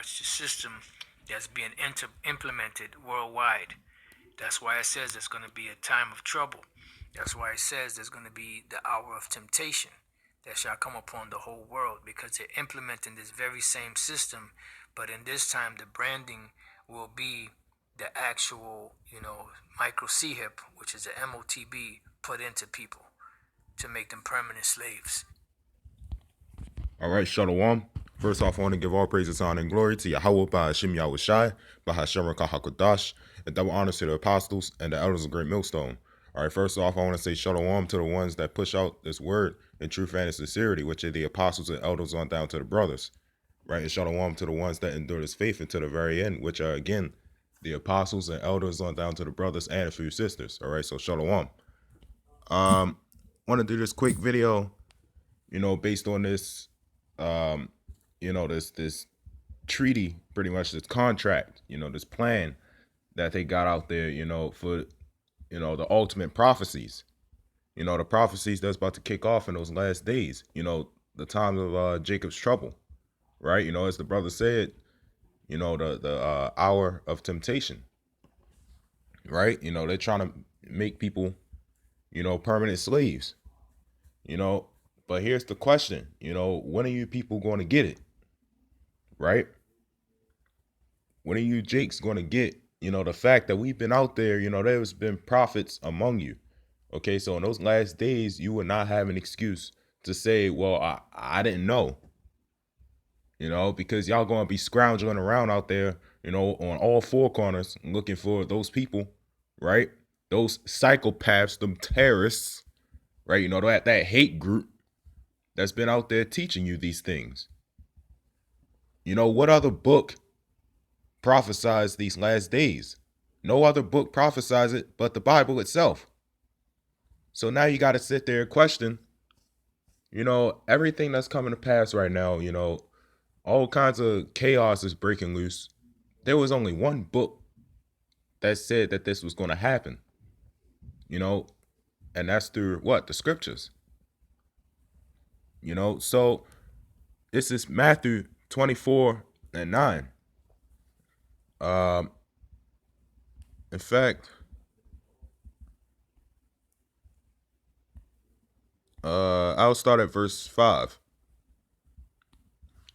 much the system that's being implemented worldwide. That's why it says there's going to be a time of trouble. That's why it says there's going to be the hour of temptation that shall come upon the whole world, because they're implementing this very same system, but in this time the branding will be the actual, micro CHIP, which is the MOTB, put into people to make them permanent slaves. All right, Shalom. First off, I want to give all praises, honor, and glory to Yahweh, Bahashim Yahushai, Bahashem Rakahakodash, and double honors to the apostles and the elders of Great Millstone. All right, first off, I want to say Shalom to the ones that push out this word in truth and in sincerity, which are the apostles and elders on down to the brothers. Right, and Shalom to the ones that endure this faith until the very end, which are, again, the apostles and elders on down to the brothers and a few sisters. All right, so Shalom. Want to do this quick video, based on this this treaty, pretty much this contract, this plan that they got out there, for the ultimate prophecies, the prophecies that's about to kick off in those last days, the time of Jacob's trouble, right? As the brother said, the hour of temptation, right? They're trying to make people, permanent slaves, but here's the question, when are you people going to get it? Right? When are you Jakes going to get, the fact that we've been out there, there's been prophets among you. Okay, so in those last days, you would not have an excuse to say, well, I didn't know, because y'all going to be scrounging around out there, on all four corners looking for those people, right? Those psychopaths, them terrorists, right? That hate group that's been out there teaching you these things. What other book prophesies these last days? No other book prophesies it but the Bible itself. So now you got to sit there and question, everything that's coming to pass right now, all kinds of chaos is breaking loose. There was only one book that said that this was going to happen, and that's through what? The scriptures. So this is Matthew 24 and 9. In fact, I'll start at verse 5.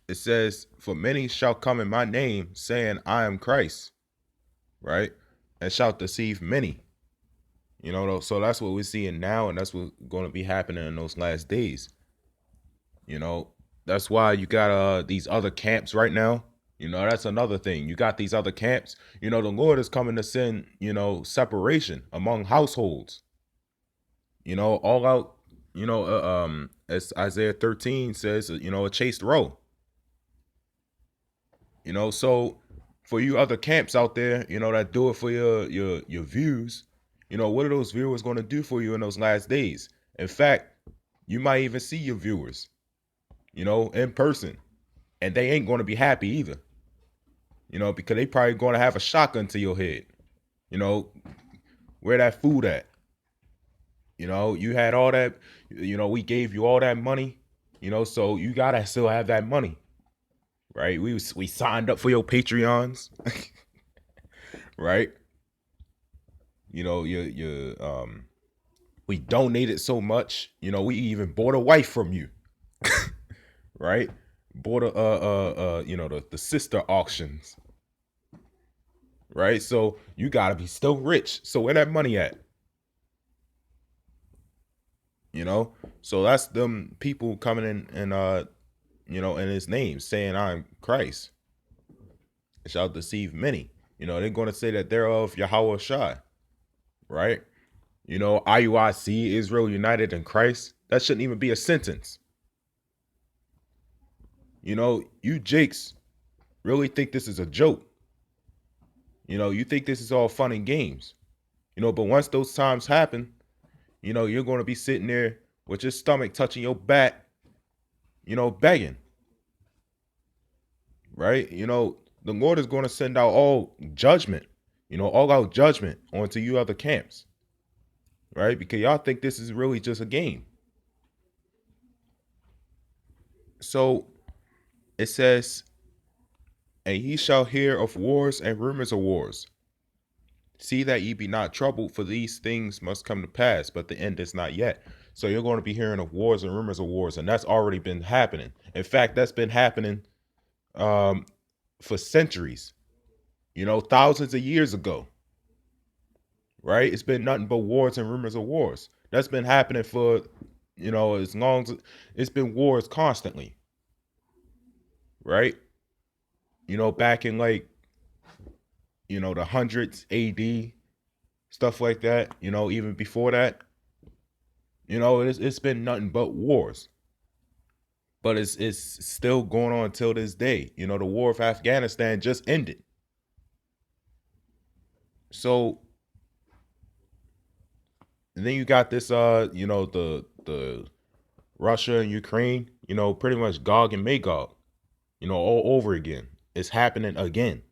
It says, "For many shall come in my name, saying, I am Christ," right? And shall deceive many. So that's what we're seeing now, and that's what's going to be happening in those last days. That's why you got these other camps right now. That's another thing. You got these other camps. The Lord is coming to send, separation among households. All out, as Isaiah 13 says, a chaste row. So for you other camps out there, that do it for your views, what are those viewers going to do for you in those last days? In fact, you might even see your viewers, in person, and they ain't going to be happy either, because they probably going to have a shotgun to your head, where that food at? You had all that, we gave you all that money, so you gotta still have that money, right? We signed up for your Patreons, right? We donated so much, we even bought a wife from you, right? Bought the sister auctions, right? So you gotta be still rich. So where that money at? So that's them people coming in and in his name saying, I'm Christ. It shall deceive many. They're gonna say that they're of Yahweh Shai, right? IUIC, Israel United in Christ. That shouldn't even be a sentence. You Jakes really think this is a joke. You think this is all fun and games. But once those times happen, you're going to be sitting there with your stomach touching your back, begging. Right? The Lord is going to send out all judgment, all out judgment onto you other camps. Right? Because y'all think this is really just a game. So it says, And ye shall hear of wars and rumors of wars. See that ye be not troubled, for these things must come to pass, but the end is not yet. So you're going to be hearing of wars and rumors of wars, and that's already been happening. In fact, that's been happening um, for centuries, thousands of years ago, right? It's been nothing but wars and rumors of wars. That's been happening for, as long as it's been wars constantly, right? Back in like, the hundreds AD, stuff like that, even before that, it's been nothing but wars. But it's still going on till this day. The war of Afghanistan just ended. So and then you got this the Russia and Ukraine, pretty much Gog and Magog, all over again. It's happening again.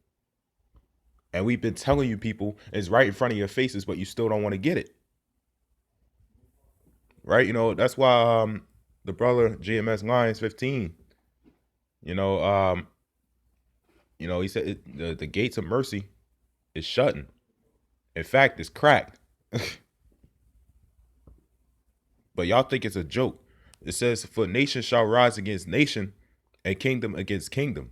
And we've been telling you people it's right in front of your faces, but you still don't want to get it. Right? That's why the brother GMS Lions 15, you know, um, he said the gates of mercy is shutting. In fact, it's cracked. But y'all think it's a joke. It says, "For nation shall rise against nation, and kingdom against kingdom.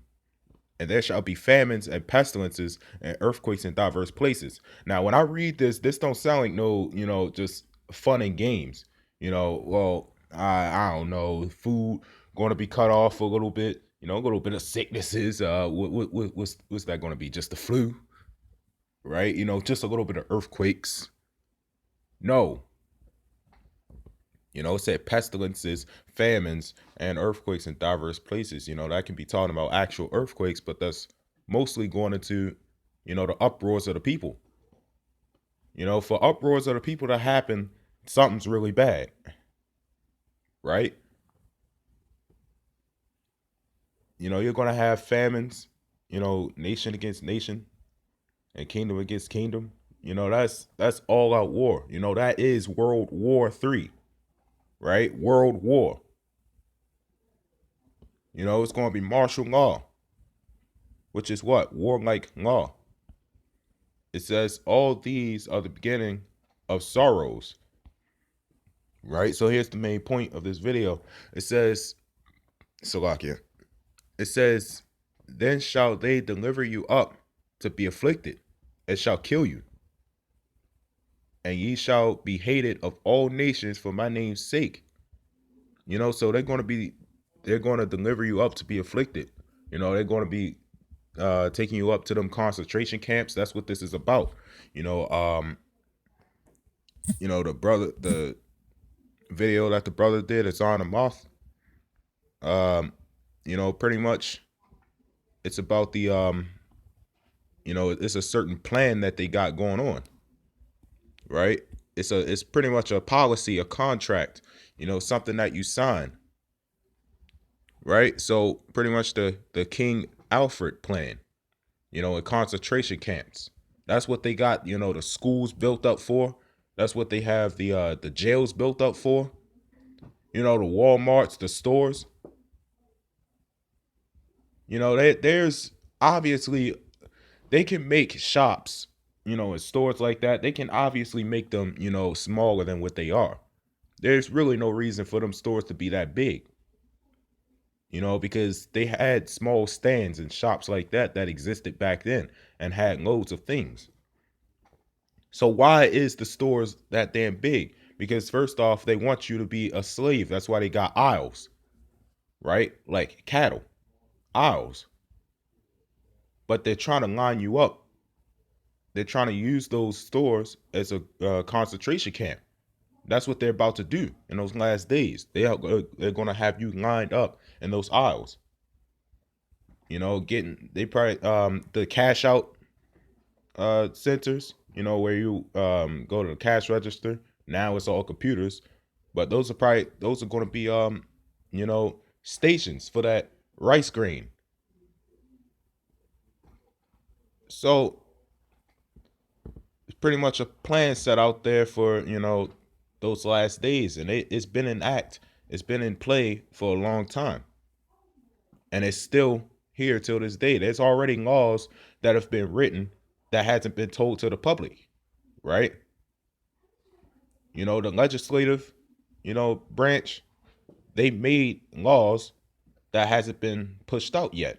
And there shall be famines and pestilences and earthquakes in diverse places." Now, when I read this don't sound like no, just fun and games. Well, I don't know, food going to be cut off for a little bit. A little bit of sicknesses. What's that going to be? Just the flu, right? Just a little bit of earthquakes. No, it said pestilences, famines, and earthquakes in diverse places. That can be talking about actual earthquakes, but that's mostly going into, the uproars of the people. For uproars of the people to happen, something's really bad, right? You're going to have famines, nation against nation and kingdom against kingdom. That's all out war. That is World War III, right? World War. It's going to be martial law, which is what? Warlike law. It says all these are the beginning of sorrows, right? So here's the main point of this video. It says, Salakia, it says, "Then shall they deliver you up to be afflicted, and shall kill you. And ye shall be hated of all nations for my name's sake." So they're going to deliver you up to be afflicted. They're going to be taking you up to them concentration camps. That's what this is about. The video that the brother did, it's on a moth. Pretty much it's about the it's a certain plan that they got going on, right? It's pretty much a policy, a contract, something that you sign, right? So pretty much the King Alfred plan, in concentration camps. That's what they got, the schools built up for. That's what they have the jails built up for. The Walmarts, the stores. There's obviously they can make shops, and stores like that. They can obviously make them, smaller than what they are. There's really no reason for them stores to be that big. Because they had small stands and shops like that existed back then and had loads of things. So why is the stores that damn big? Because first off, they want you to be a slave. That's why they got aisles, right? Like cattle, aisles. But they're trying to line you up. They're trying to use those stores as a concentration camp. That's what they're about to do in those last days. They're going to have you lined up in those aisles. They probably the cash out centers, where you go to the cash register. Now it's all computers, but those are going to be stations for that rice grain. So it's pretty much a plan set out there for those last days, and it's been in play for a long time, and it's still here till this day. There's already laws that have been written that hasn't been told to the public, right? You know, the legislative, branch, they made laws that hasn't been pushed out yet.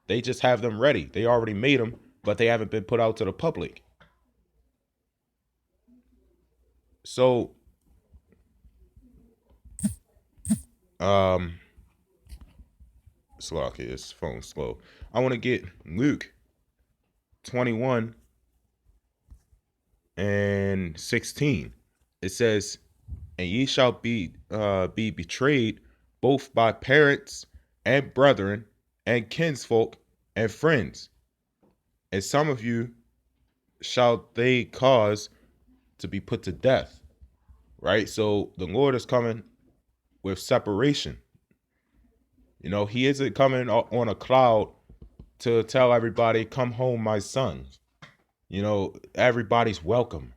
They just have them ready. They already made them, but they haven't been put out to the public. So, slow, okay, this phone's slow. I want to get Luke 21 and 16. It says, and ye shall be betrayed both by parents and brethren and kinsfolk and friends, and some of you shall they cause to be put to death. Right? So the Lord is coming with separation. He isn't coming on a cloud to tell everybody, come home, my sons. Everybody's welcome.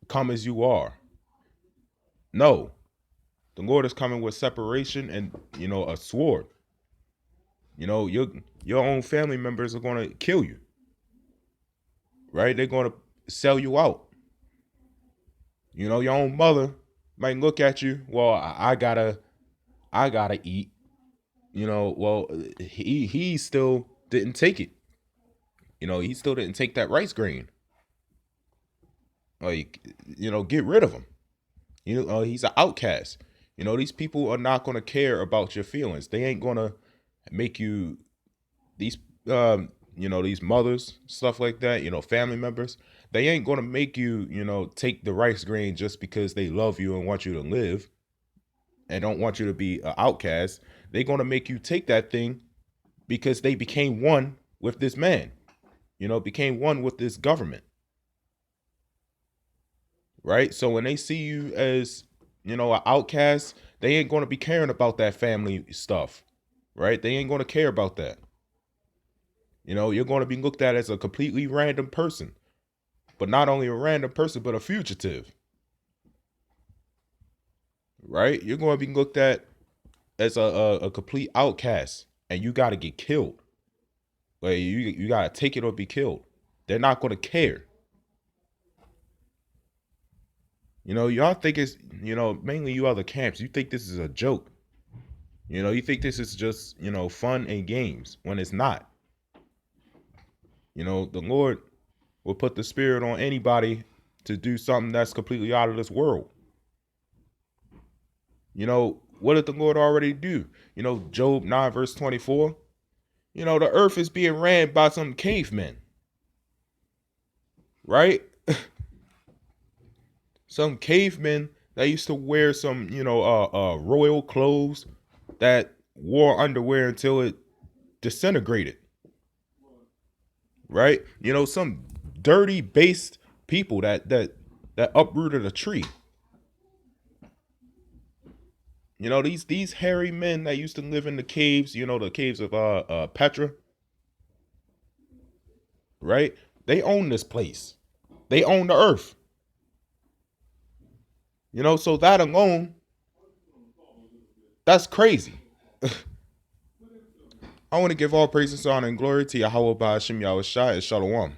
Come as you are. No. The Lord is coming with separation and, a sword. Your own family members are going to kill you. Right? They're going to sell you out. Your own mother might look at you, well, I gotta eat. Well, he still didn't take it. He still didn't take that rice grain. Like, get rid of him. He's an outcast. These people are not going to care about your feelings. They ain't going to make you, these these mothers, stuff like that, family members, they ain't going to make you, take the rice grain just because they love you and want you to live and don't want you to be an outcast. They're going to make you take that thing because they became one with this man, became one with this government. Right? So when they see you as, an outcast, they ain't going to be caring about that family stuff. Right? They ain't going to care about that. You're going to be looked at as a completely random person. But not only a random person, but a fugitive. Right? You're going to be looked at as a complete outcast. And you got to get killed. Like, you got to take it or be killed. They're not going to care. Y'all think it's, mainly you other camps, you think this is a joke. You think this is just, fun and games when it's not. The Lord will put the spirit on anybody to do something that's completely out of this world. What did the Lord already do? Job 9 verse 24. The earth is being ran by some cavemen. Right? Some cavemen that used to wear some, royal clothes that wore underwear until it disintegrated. Right? Some dirty based people that uprooted a tree. These hairy men that used to live in the caves, the caves of Petra. Right? They own this place. They own the earth. So that alone, that's crazy. I want to give all praises, honor, and glory to Yahweh Ba'ashim Yahushua and Shalom.